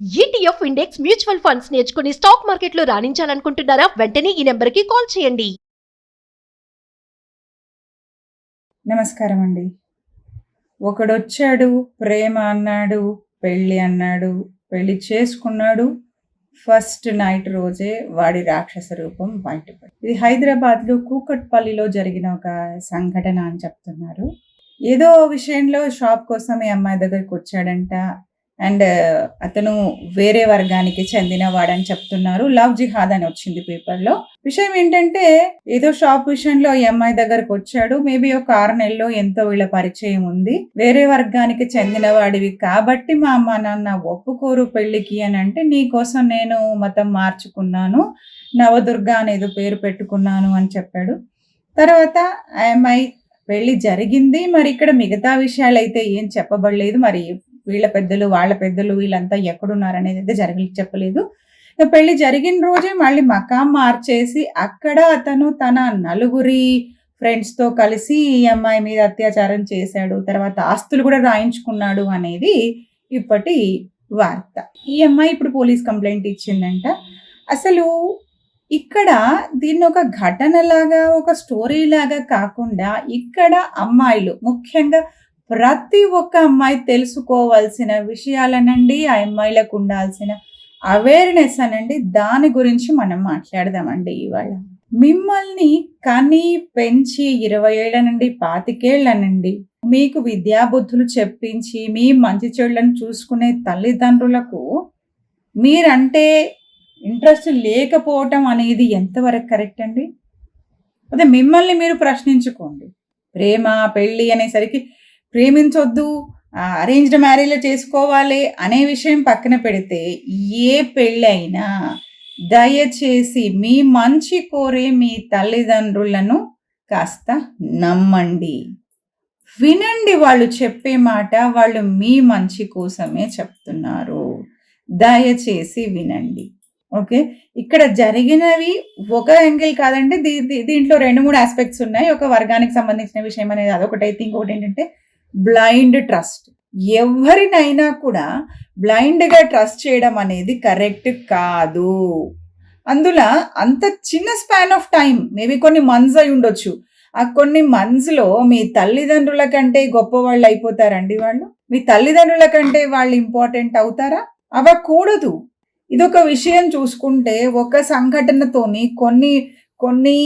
ETF index mutual funds నేర్చుకుని stock మార్కెట్లో రాణించాలనుకుంటున్నారా? వెంటనే ఈ నెంబర్కి కాల్ చేయండి. నమస్కారం అండి. ఒకడొచ్చాడు, ప్రేమ అన్నాడు, పెళ్ళి అన్నాడు, పెళ్లి చేసుకున్నాడు. ఫస్ట్ నైట్ రోజే వాడి రాక్షస రూపం బయటపడి. ఇది హైదరాబాద్లో కూకట్పల్లిలో జరిగిన ఒక సంఘటన అని చెప్తున్నారు. ఏదో విషయంలో షాప్ కోసం ఈ అమ్మాయి దగ్గరికి వచ్చాడంట. అండ్ అతను వేరే వర్గానికి చెందిన వాడని చెప్తున్నారు. లవ్ జిహాద్ అని వచ్చింది పేపర్లో. విషయం ఏంటంటే ఏదో షాప్ విషయంలో ఈ అమ్మాయి దగ్గరకు వచ్చాడు. మేబీ ఒక 6 నెలలో ఎంతో వీళ్ళ పరిచయం ఉంది. వేరే వర్గానికి చెందిన వాడివి కాబట్టి మా అమ్మ నాన్న ఒప్పుకోరు పెళ్లికి అని అంటే, నీకోసం నేను మతం మార్చుకున్నాను, నవదుర్గ అనేదో పేరు పెట్టుకున్నాను అని చెప్పాడు. తర్వాత ఆ అమ్మాయి పెళ్లి జరిగింది. మరి ఇక్కడ మిగతా విషయాలు అయితే ఏం చెప్పబడలేదు. మరి వీళ్ళ పెద్దలు వాళ్ళ పెద్దలు వీళ్ళంతా ఎక్కడున్నారనేది అయితే చెప్పలేదు. పెళ్లి జరిగిన రోజే మళ్ళీ మకాం మార్చేసి అక్కడ అతను తన నలుగురి ఫ్రెండ్స్తో కలిసి ఈ అమ్మాయి మీద అత్యాచారం చేశాడు. తర్వాత ఆస్తులు కూడా రాయించుకున్నాడు అనేది ఇప్పటి వార్త. ఈ అమ్మాయి ఇప్పుడు పోలీస్ కంప్లైంట్ ఇచ్చిందంట. అసలు ఇక్కడ దీన్ని ఒక ఘటనలాగా ఒక స్టోరీ లాగా కాకుండా ఇక్కడ అమ్మాయిలు ముఖ్యంగా ప్రతి ఒక్క అమ్మాయి తెలుసుకోవాల్సిన విషయాలనండి, ఆ అమ్మాయిలకు ఉండాల్సిన అవేర్నెస్ అనండి, దాని గురించి మనం మాట్లాడదామండి ఇవాళ. మిమ్మల్ని కని పెంచి 20 ఏళ్ల నుండి 25 ఏళ్లనండి మీకు విద్యాబుద్ధులు చెప్పించి మీ మంచి చెడులను చూసుకునే తల్లిదండ్రులకు మీరంటే ఇంట్రెస్ట్ లేకపోవటం అనేది ఎంతవరకు కరెక్ట్ అండి? అదే మిమ్మల్ని మీరు ప్రశ్నించుకోండి. ప్రేమ పెళ్ళి అనేసరికి ప్రేమించొద్దు, అరేంజ్డ్ మ్యారేజ్ చేసుకోవాలి అనే విషయం పక్కన పెడితే, ఏ పెళ్ళైనా దయచేసి మీ మంచి కోరే మీ తల్లిదండ్రులను కాస్త నమ్మండి, వినండి. వాళ్ళు చెప్పే మాట వాళ్ళు మీ మంచి కోసమే చెప్తున్నారు. దయచేసి వినండి. ఓకే, ఇక్కడ జరిగినవి ఒక యాంగిల్ కాదండి. దీంట్లో 2-3 ఆస్పెక్ట్స్ ఉన్నాయి. ఒక వర్గానికి సంబంధించిన విషయం అనేది అదొకటైతే, ఇంకొకటి ఏంటంటే బ్లైండ్ ట్రస్ట్. ఎవరినైనా కూడా బ్లైండ్గా ట్రస్ట్ చేయడం అనేది కరెక్ట్ కాదు. అందులో అంత చిన్న స్పాన్ ఆఫ్ టైం, మేబీ కొన్ని మంత్స్ అయి ఉండొచ్చు. ఆ కొన్ని మంత్స్లో మీ తల్లిదండ్రుల కంటే గొప్పవాళ్ళు అయిపోతారండి వాళ్ళు? మీ తల్లిదండ్రుల కంటే వాళ్ళు ఇంపార్టెంట్ అవుతారా? అవ్వకూడదు. ఇదొక విషయం చూసుకుంటే ఒక సంఘటనతోని కొన్ని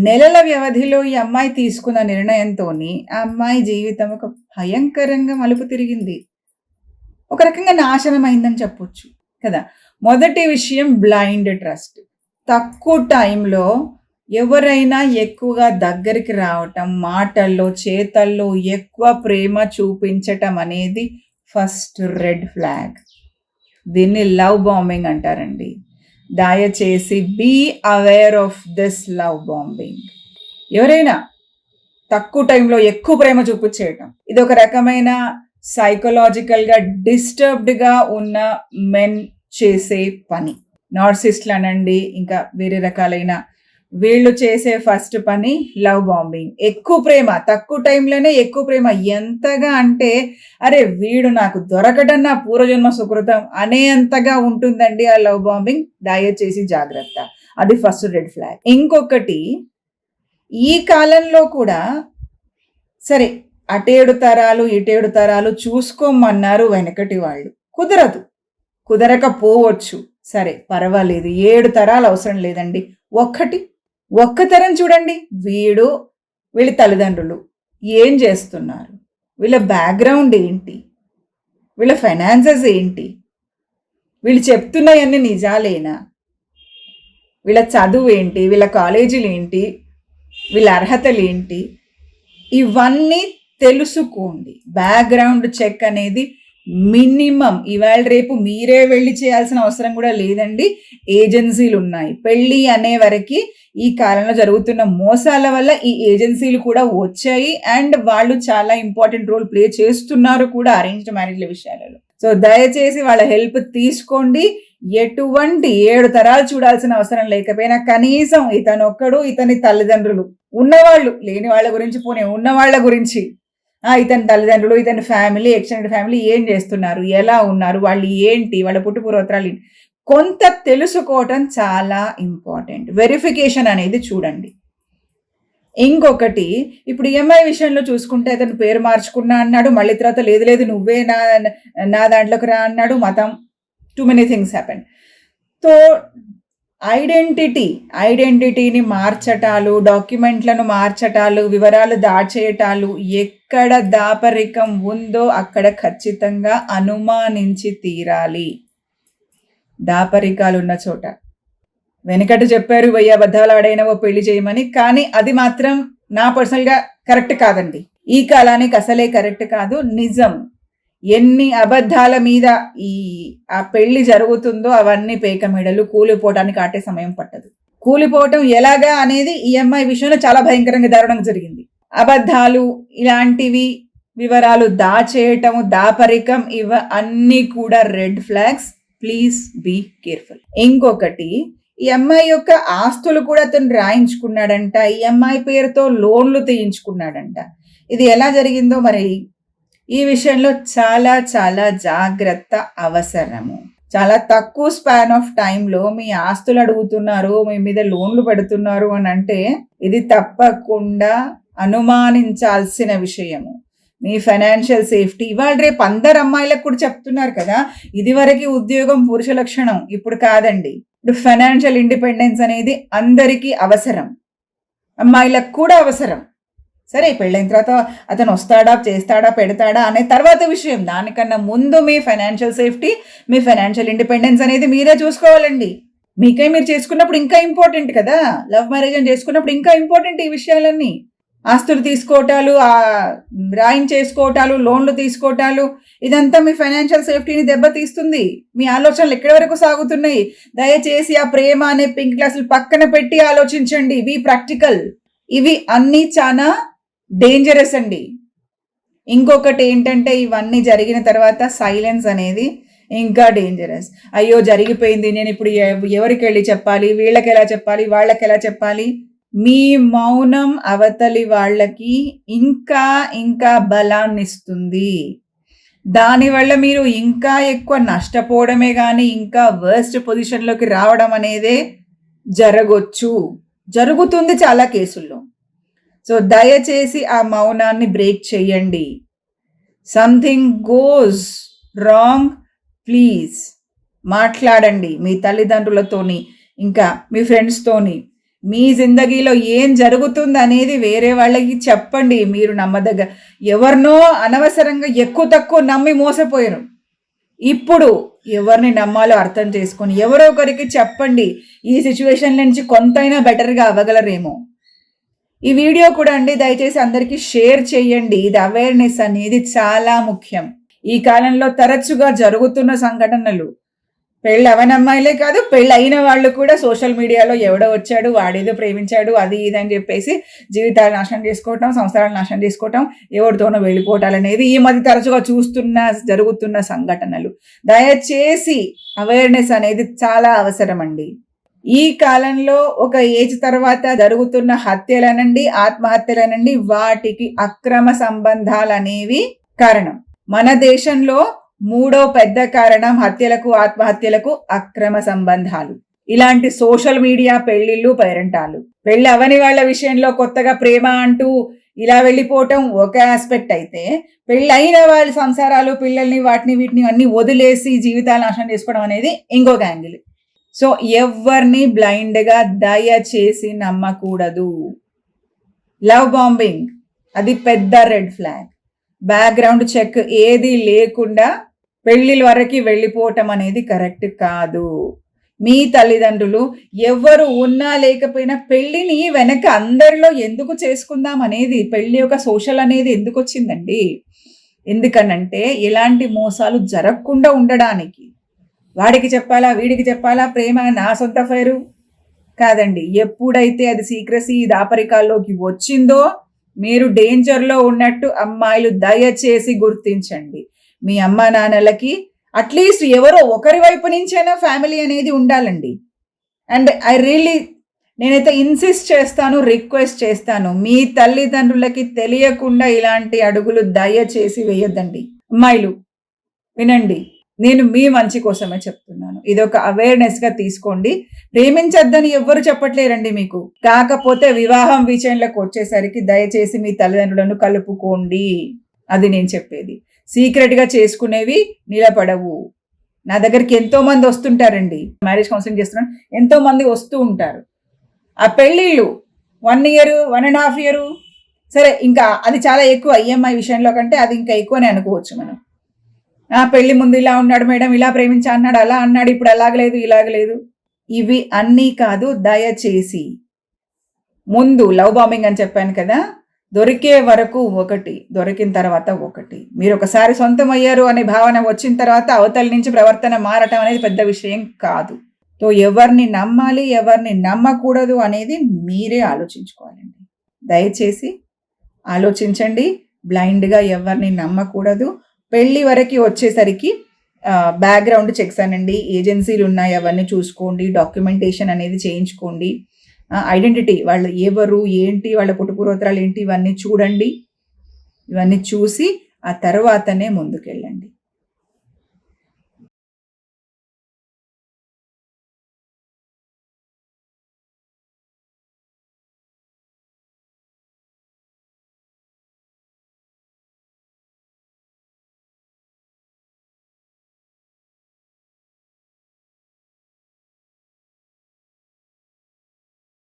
నెలల వ్యవధిలో ఈ అమ్మాయి తీసుకున్న నిర్ణయంతో ఆ అమ్మాయి జీవితం ఒక భయంకరంగా మలుపు తిరిగింది. ఒక రకంగా నాశనం అయిందని చెప్పొచ్చు కదా. మొదటి విషయం బ్లైండ్ ట్రస్ట్. తక్కువ టైంలో ఎవరైనా ఎక్కువగా దగ్గరికి రావటం, మాటల్లో చేతల్లో ఎక్కువ ప్రేమ చూపించటం అనేది ఫస్ట్ రెడ్ ఫ్లాగ్. దీన్ని లవ్ బాంబింగ్ అంటారండి. దయచేసి be aware of this love bombing. ఎవరైనా తక్కువ టైంలో ఎక్కువ ప్రేమ చూపించేయటం, ఇది ఒక రకమైన సైకలాజికల్గా డిస్టర్బ్డ్గా ఉన్న మెన్ చేసే పని. నార్సిస్ట్లు అనండి, ఇంకా వేరే రకాలైన వీళ్ళు చేసే ఫస్ట్ పని లవ్ బాంబింగ్. ఎక్కువ ప్రేమ, తక్కువ టైంలోనే ఎక్కువ ప్రేమ. ఎంతగా అంటే అరే వీడు నాకు దొరకడం నా పూర్వజన్మ సుకృతం అనేంతగా ఉంటుందండి ఆ లవ్ బాంబింగ్. దయచేసి జాగ్రత్త. అది ఫస్ట్ రెడ్ ఫ్లాగ్. ఇంకొకటి, ఈ కాలంలో కూడా సరే అటేడు తరాలు ఇటేడు తరాలు చూసుకోమన్నారు వెనకటి వాళ్ళు. కుదరదు, కుదరకపోవచ్చు. సరే పర్వాలేదు, 7 తరాలు అవసరం లేదండి. ఒక్క తరం చూడండి. వీళ్ళ తల్లిదండ్రులు ఏం చేస్తున్నారు, వీళ్ళ బ్యాక్గ్రౌండ్ ఏంటి, వీళ్ళ ఫైనాన్సెస్ ఏంటి, వీళ్ళు చెప్తున్నాయన్నీ నిజాలేనా, వీళ్ళ చదువు ఏంటి, వీళ్ళ కాలేజీలు ఏంటి, వీళ్ళ అర్హతలు ఏంటి, ఇవన్నీ తెలుసుకోండి. బ్యాక్గ్రౌండ్ చెక్ అనేది మినిమం. ఇవాళ రేపు మీరే వెళ్ళి చేయాల్సిన అవసరం కూడా లేదండి. ఏజెన్సీలు ఉన్నాయి. పెళ్ళి అనే వరకు ఈ కాలంలో జరుగుతున్న మోసాల వల్ల ఈ ఏజెన్సీలు కూడా వచ్చాయి. అండ్ వాళ్ళు చాలా ఇంపార్టెంట్ రోల్ ప్లే చేస్తున్నారు కూడా అరేంజ్డ్ మ్యారేజ్ల విషయాలలో. సో దయచేసి వాళ్ళ హెల్ప్ తీసుకోండి. ఎటువంటి 7 తరాలు చూడాల్సిన అవసరం లేకపోయినా కనీసం ఇతనొక్కడు, ఇతని తల్లిదండ్రులు, ఉన్నవాళ్ళు, లేని వాళ్ళ గురించి పోనీ, ఉన్న వాళ్ళ గురించి ఇతని తల్లిదండ్రులు, ఇతని ఫ్యామిలీ, ఎక్స్టెండెడ్ ఫ్యామిలీ ఏం చేస్తున్నారు, ఎలా ఉన్నారు, వాళ్ళు ఏంటి, వాళ్ళ పుట్టుపూర్వోత్తరాలు ఏంటి, కొంత తెలుసుకోవటం చాలా ఇంపార్టెంట్. వెరిఫికేషన్ అనేది చూడండి. ఇంకొకటి, ఇప్పుడు ఈఎంఐ విషయంలో చూసుకుంటే అతను పేరు మార్చుకున్నా అన్నాడు, మళ్ళీ తర్వాత లేదు నువ్వే నా దాంట్లోకి రా అన్నాడు. మతం, too many things happen. So ఐడెంటిటీని మార్చటాలు, డాక్యుమెంట్లను మార్చటాలు, వివరాలు దాచేయటాలు, ఎక్కడ దాపరికం ఉందో అక్కడ ఖచ్చితంగా అనుమానించి తీరాలి. దాపరికాలు ఉన్న చోట వెనకట చెప్పారు 1000 అబద్ధాలు ఆడైనవో పెళ్లి చేయమని, కానీ అది మాత్రం నా పర్సనల్గా కరెక్ట్ కాదండి. ఈ కాలానికి అసలే కరెక్ట్ కాదు. నిజం, ఎన్ని అబద్ధాల మీద ఆ పెళ్లి జరుగుతుందో అవన్నీ పేక మెడలు, కూలిపోవటానికి ఆటే సమయం పట్టదు. కూలిపోవటం ఎలాగా అనేది ఈఎంఐ విషయంలో చాలా భయంకరంగా దారుణంగా జరిగింది. అబద్ధాలు, ఇలాంటివి వివరాలు దాచేయటం, దాపరికం, అన్నీ కూడా red flags. Please be careful. ఇంకొకటి, ఈ అమ్మాయి యొక్క ఆస్తులు కూడా అతను రాయించుకున్నాడంట, ఈ అమ్మాయి పేరుతో లోన్లు తీయించుకున్నాడంట. ఇది ఎలా జరిగిందో మరి ఈ విషయంలో చాలా చాలా జాగ్రత్త అవసరము. చాలా తక్కువ స్పాన్ ఆఫ్ టైంలో మీ ఆస్తులు అడుగుతున్నారు, మీ మీద లోన్లు పెడుతున్నారు అని అంటే ఇది తప్పకుండా అనుమానించాల్సిన విషయము. మీ ఫైనాన్షియల్ సేఫ్టీ, ఇవాళ రేపు అందరు అమ్మాయిలకు కూడా చెప్తున్నారు కదా, ఇదివరకు ఉద్యోగం పురుష లక్షణం, ఇప్పుడు కాదండి. ఇప్పుడు ఫైనాన్షియల్ ఇండిపెండెన్స్ అనేది అందరికీ అవసరం, అమ్మాయిలకు కూడా అవసరం. సరే, పెళ్ళైన తర్వాత అతను వస్తాడా, చేస్తాడా, పెడతాడా అనే తర్వాత విషయం. దానికన్నా ముందు మీ ఫైనాన్షియల్ సేఫ్టీ, మీ ఫైనాన్షియల్ ఇండిపెండెన్స్ అనేది మీరే చూసుకోవాలండి. మీకై మీరు చేసుకున్నప్పుడు ఇంకా ఇంపార్టెంట్ కదా. లవ్ మ్యారేజ్ అని చేసుకున్నప్పుడు ఇంకా ఇంపార్టెంట్ ఈ విషయాలన్నీ. ఆస్తులు తీసుకోవటాలు, రాయించేసుకోవటాలు, లోన్లు తీసుకోవటాలు, ఇదంతా మీ ఫైనాన్షియల్ సేఫ్టీని దెబ్బతీస్తుంది. మీ ఆలోచనలు ఎక్కడి వరకు సాగుతున్నాయి? దయచేసి ఆ ప్రేమ అనే పింక్ గ్లాసులు పక్కన పెట్టి ఆలోచించండి. Be practical. ఇవి అన్నీ చాలా డేంజరస్ అండి. ఇంకొకటి ఏంటంటే, ఇవన్నీ జరిగిన తర్వాత సైలెన్స్ అనేది ఇంకా డేంజరస్. అయ్యో జరిగిపోయింది, నేను ఇప్పుడు ఎవరికి వెళ్ళి చెప్పాలి, వీళ్ళకి ఎలా చెప్పాలి, వాళ్ళకి ఎలా చెప్పాలి? మీ మౌనం అవతలి వాళ్ళకి ఇంకా ఇంకా బలాన్ని ఇస్తుంది. దానివల్ల మీరు ఇంకా ఎక్కువ నష్టపోవడమే కానీ ఇంకా వర్స్ట్ పొజిషన్లోకి రావడం అనేదే జరుగుతుంది చాలా కేసుల్లో. సో దయచేసి ఆ మౌనాన్ని బ్రేక్ చేయండి. సంథింగ్ గోస్ రాంగ్, ప్లీజ్ మాట్లాడండి మీ తల్లిదండ్రులతోని, ఇంకా మీ ఫ్రెండ్స్తోని. మీ జిందగీలో ఏం జరుగుతుంది అనేది వేరే వాళ్ళకి చెప్పండి. మీరు నమ్మదగ్గ, ఎవరినో అనవసరంగా ఎక్కువ తక్కువ నమ్మి మోసపోయారు. ఇప్పుడు ఎవరిని నమ్మాలో అర్థం చేసుకొని ఎవరో ఒకరికి చెప్పండి. ఈ సిచ్యువేషన్ నుంచి కొంతైనా బెటర్గా అవ్వగలరేమో. ఈ వీడియో కూడా అండి దయచేసి అందరికీ షేర్ చేయండి. ఇది అవేర్నెస్ అనేది చాలా ముఖ్యం. ఈ కాలంలో తరచుగా జరుగుతున్న సంఘటనలు, పెళ్ళి అవని అమ్మాయిలే కాదు, పెళ్ళి అయిన వాళ్ళు కూడా సోషల్ మీడియాలో ఎవడో వచ్చాడు, వాడేదో ప్రేమించాడు, అది ఇది అని చెప్పేసి జీవితాలు నాశనం చేసుకోవటం, సంవత్సరాలు నాశనం చేసుకోవటం, ఎవరితోనో వెళ్ళిపోవటాలనేది ఈ మధ్య తరచుగా జరుగుతున్న సంఘటనలు. దయచేసి అవేర్నెస్ అనేది చాలా అవసరం అండి. ఈ కాలంలో ఒక ఏజ్ తర్వాత జరుగుతున్న హత్యలనండి, ఆత్మహత్యలనండి, వాటికి అక్రమ సంబంధాలు అనేవి కారణం. మన దేశంలో 3వ పెద్ద కారణం హత్యలకు, ఆత్మహత్యలకు అక్రమ సంబంధాలు. ఇలాంటి సోషల్ మీడియా పెళ్లిళ్ళు, పేరెంటాలు. పెళ్లి అవని వాళ్ళ విషయంలో కొత్తగా ప్రేమ అంటూ ఇలా వెళ్ళిపోవటం ఒక ఆస్పెక్ట్ అయితే, పెళ్ళి అయిన వాళ్ళ సంసారాలు, పిల్లల్ని, వాటిని వీటిని అన్ని వదిలేసి జీవితాలు నాశనం చేసుకోవడం అనేది ఇంకొక యాంగిల్. సో ఎవరిని బ్లైండ్గా దయచేసి నమ్మకూడదు. లవ్ బాంబింగ్ అది పెద్ద రెడ్ ఫ్లాగ్. బ్యాక్గ్రౌండ్ చెక్ ఏది లేకుండా పెళ్ళిళ్ళ వరకు వెళ్ళిపోవటం అనేది కరెక్ట్ కాదు. మీ తల్లిదండ్రులు ఎవరు ఉన్నా లేకపోయినా పెళ్ళిని వెనక అందరిలో ఎందుకు చేసుకుందాం అనేది, పెళ్ళి యొక్క సోషల్ అనేది ఎందుకు వచ్చిందండి? ఎందుకనంటే ఎలాంటి మోసాలు జరగకుండా ఉండడానికి. వాడికి చెప్పాలా, వీడికి చెప్పాలా, ప్రేమ నా సొంత ఫైరు కాదండి. ఎప్పుడైతే అది సీక్రసీ, దాపరికాల్లోకి వచ్చిందో మీరు డేంజర్లో ఉన్నట్టు అమ్మాయిలు దయచేసి గుర్తించండి. మీ అమ్మా నాన్నలకి అట్లీస్ట్ ఎవరో ఒకరి వైపు నుంచైనా ఫ్యామిలీ అనేది ఉండాలండి. అండ్ నేనైతే ఇన్సిస్ట్ చేస్తాను, రిక్వెస్ట్ చేస్తాను, మీ తల్లిదండ్రులకి తెలియకుండా ఇలాంటి అడుగులు దయచేసి వేయొద్దండి. అమ్మాయిలు వినండి, నేను మీ మంచి కోసమే చెప్తున్నాను. ఇది ఒక అవేర్నెస్గా తీసుకోండి. ప్రేమించొద్దని ఎవ్వరు చెప్పట్లేరండి మీకు. కాకపోతే వివాహం విషయంలోకి వచ్చేసరికి దయచేసి మీ తల్లిదండ్రులను కలుపుకోండి. అది నేను చెప్పేది. సీక్రెట్గా చేసుకునేవి నిలబడవు. నా దగ్గరికి ఎంతో మంది వస్తుంటారండి, మ్యారేజ్ కౌన్సిలింగ్ చేస్తున్నాను, ఎంతో మంది వస్తూ ఉంటారు. ఆ పెళ్ళిళ్ళు 1 year 1.5 year, సరే ఇంకా అది చాలా ఎక్కువ. ఈఎంఐ విషయంలో కంటే అది ఇంకా ఎక్కువనే అనుకోవచ్చు మనం. పెళ్లి ముందు ఇలా ఉన్నాడు మేడం, ఇలా ప్రేమించా అన్నాడు, అలా అన్నాడు, ఇప్పుడు అలాగలేదు ఇలాగలేదు. ఇవి అన్నీ కాదు. దయచేసి ముందు లవ్ బాంబింగ్ అని చెప్పాను కదా, దొరికే వరకు ఒకటి, దొరికిన తర్వాత ఒకటి. మీరు ఒకసారి సొంతం అయ్యారు అనే భావన వచ్చిన తర్వాత అవతల నుంచి ప్రవర్తన మారటం అనేది పెద్ద విషయం కాదు. సో ఎవరిని నమ్మాలి, ఎవరిని నమ్మకూడదు అనేది మీరే ఆలోచించుకోవాలండి. దయచేసి ఆలోచించండి. బ్లైండ్గా ఎవరిని నమ్మకూడదు. పెళ్లి వరకు వచ్చేసరికి బ్యాక్గ్రౌండ్ చెక్స్ అనండి, ఏజెన్సీలు ఉన్నాయి అవన్నీ చూసుకోండి, డాక్యుమెంటేషన్ అనేది చేయించుకోండి, ఐడెంటిటీ, వాళ్ళు ఎవరు ఏంటి, వాళ్ళ పుట్టుపూర్వోత్తరాలు ఏంటి, ఇవన్నీ చూడండి. ఇవన్నీ చూసి ఆ తర్వాతనే ముందుకెళ్ళండి.